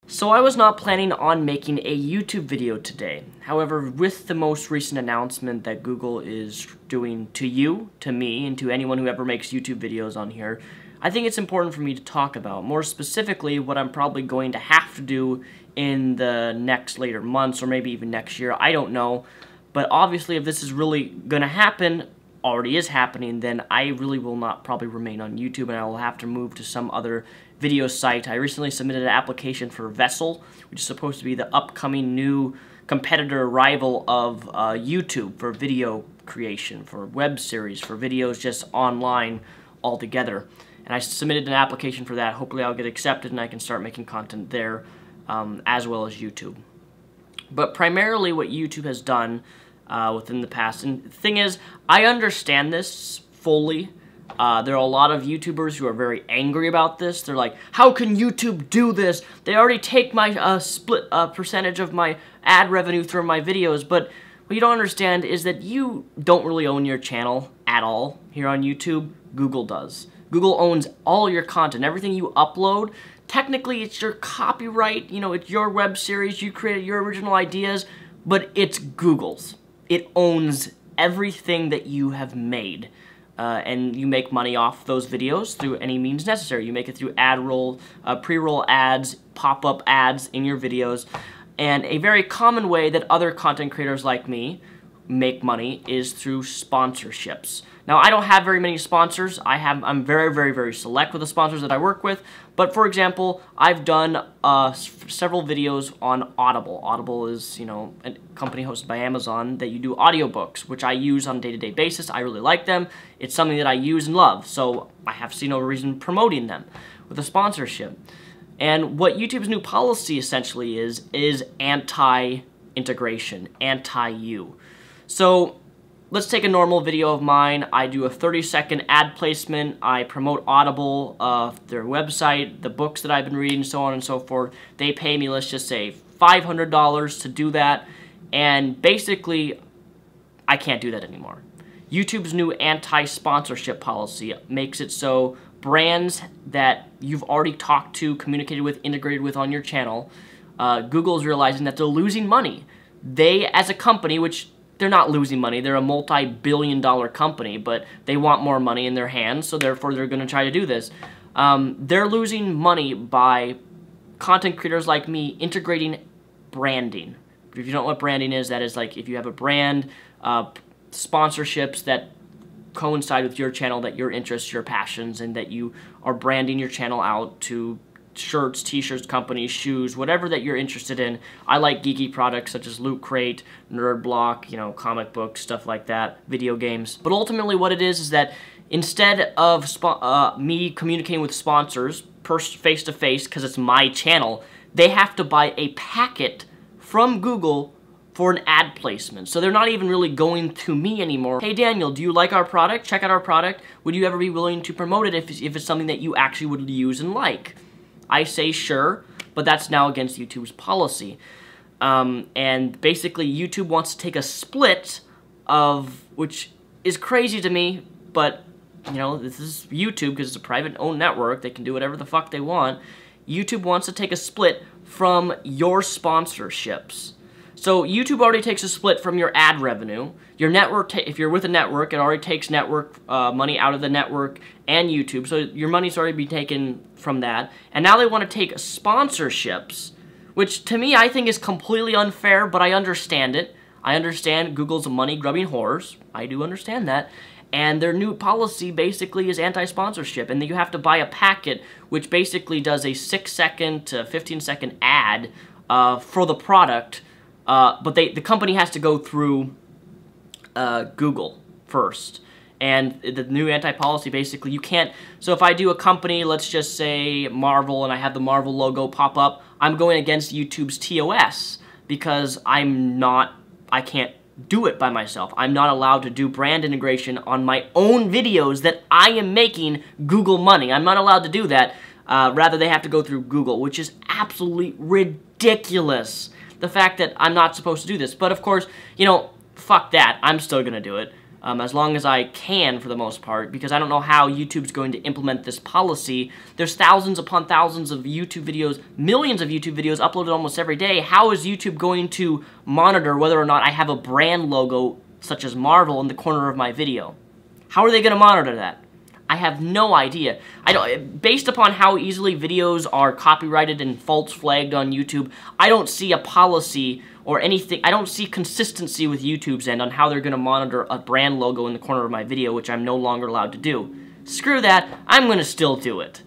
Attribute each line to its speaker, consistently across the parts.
Speaker 1: So I was not planning on making a YouTube video today. However, with the most recent announcement that Google is doing to you, to me, and to anyone who ever makes YouTube videos on here, I think it's important for me to talk about. More specifically, what I'm probably going to have to do in the next later months, or maybe even next year, I don't know. But obviously, if this is really going to happen, already is happening, then I really will not probably remain on YouTube, and I will have to move to some other video site. I recently submitted an application for Vessel, which is supposed to be the upcoming new competitor rival of YouTube for video creation, for web series, for videos just online altogether. And I submitted an application for that. Hopefully I'll get accepted and I can start making content there as well as YouTube. But primarily what YouTube has done within the past, and the thing is, I understand this fully. There are a lot of YouTubers who are very angry about this. They're like, how can YouTube do this? They already take my split percentage of my ad revenue through my videos. But what you don't understand is that you don't really own your channel at all here on YouTube. Google does. Google owns all your content. Everything you upload, technically it's your copyright. You know, it's your web series. You created your original ideas, but it's Google's. It owns everything that you have made. And you make money off those videos through any means necessary. You make it through ad roll, pre-roll ads, pop-up ads in your videos. And a very common way that other content creators like me make money is through sponsorships. Now, I don't have very many sponsors. I'm very, very, very select with the sponsors that I work with. But for example, I've done several videos on Audible. Audible is, you know, a company hosted by Amazon that you do audiobooks, which I use on a day-to-day basis. I really like them. It's something that I use and love, so I have seen no reason promoting them with a sponsorship. And what YouTube's new policy essentially is anti-integration, anti-you. So let's take a normal video of mine. I do a 30-second ad placement. I promote Audible, their website, the books that I've been reading, so on and so forth. They pay me, let's just say, $500 to do that. And basically, I can't do that anymore. YouTube's new anti-sponsorship policy makes it so brands that you've already talked to, communicated with, integrated with on your channel, Google's realizing that they're losing money. They, as a company, which they're not losing money, they're a multi-billion-dollar company, but they want more money in their hands, so therefore they're going to try to do this. They're losing money by content creators like me integrating branding. If you don't know what branding is, that is like if you have a brand, sponsorships that coincide with your channel, that your interests, your passions, and that you are branding your channel out to shirts, t-shirts, companies, shoes, whatever that you're interested in. I like geeky products such as Loot Crate, Nerd Block, you know, comic books, stuff like that, video games. But ultimately what it is that instead of me communicating with sponsors face-to-face because it's my channel, they have to buy a packet from Google for an ad placement. So they're not even really going to me anymore. Hey Daniel, do you like our product? Check out our product. Would you ever be willing to promote it if it's something that you actually would use and like? I say sure, but that's now against YouTube's policy. And basically YouTube wants to take a split of, which is crazy to me, but you know, this is YouTube because it's a private owned network. They can do whatever the fuck they want. YouTube wants to take a split from your sponsorships. So YouTube already takes a split from your ad revenue. Your network, if you're with a network, it already takes network money out of the network and YouTube. So your money's already been taken from that. And now they want to take sponsorships, which to me I think is completely unfair, but I understand it. I understand Google's money-grubbing whores. I do understand that. And their new policy basically is anti-sponsorship, and then you have to buy a packet which basically does a 6-second to 15-second ad for the product. But the company has to go through Google first. And the new anti-policy, basically, you can't... So if I do a company, let's just say Marvel, and I have the Marvel logo pop up, I'm going against YouTube's TOS because I can't do it by myself. I'm not allowed to do brand integration on my own videos that I am making Google money. I'm not allowed to do that. Rather, they have to go through Google, which is absolutely ridiculous. The fact that I'm not supposed to do this. But of course, you know, fuck that. I'm still gonna do it. as long as I can for the most part, because I don't know how YouTube's going to implement this policy. There's thousands upon thousands of YouTube videos, millions of YouTube videos uploaded almost every day. How is YouTube going to monitor whether or not I have a brand logo such as Marvel in the corner of my video? How are they going to monitor that? I have no idea. Based upon how easily videos are copyrighted and false flagged on YouTube, I don't see a policy or anything. I don't see consistency with YouTube's end on how they're going to monitor a brand logo in the corner of my video, which I'm no longer allowed to do. Screw that, I'm going to still do it.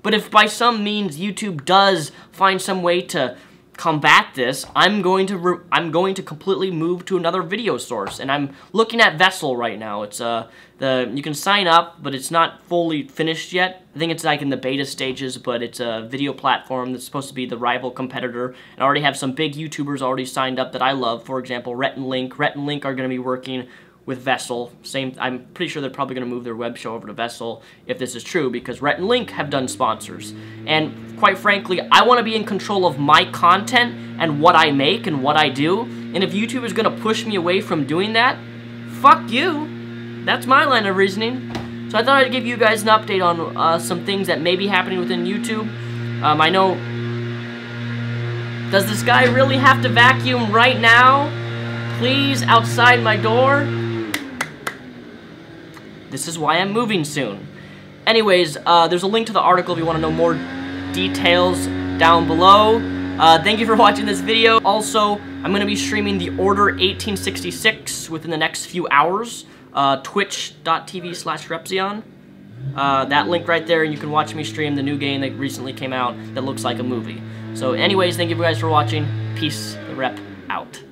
Speaker 1: But if by some means YouTube does find some way to combat this, I'm going to completely move to another video source, and I'm looking at Vessel right now. It's you can sign up, but it's not fully finished yet. I think it's like in the beta stages, but it's a video platform that's supposed to be the rival competitor, and I already have some big YouTubers already signed up that I love. For example, Rhett and Link. Rhett and Link are going to be working with Vessel. I'm pretty sure they're probably going to move their web show over to Vessel if this is true, because Rhett and Link have done sponsors. And quite frankly, I want to be in control of my content and what I make and what I do. And if YouTube is going to push me away from doing that, fuck you. That's my line of reasoning. So I thought I'd give you guys an update on some things that may be happening within YouTube. I know... Does this guy really have to vacuum right now? Please, outside my door? This is why I'm moving soon. Anyways, there's a link to the article if you want to know more details down below. Thank you for watching this video. Also, I'm going to be streaming The Order 1866 within the next few hours. Twitch.tv/Repzion. That link right there, and you can watch me stream the new game that recently came out that looks like a movie. So anyways, thank you guys for watching. Peace. The Rep out.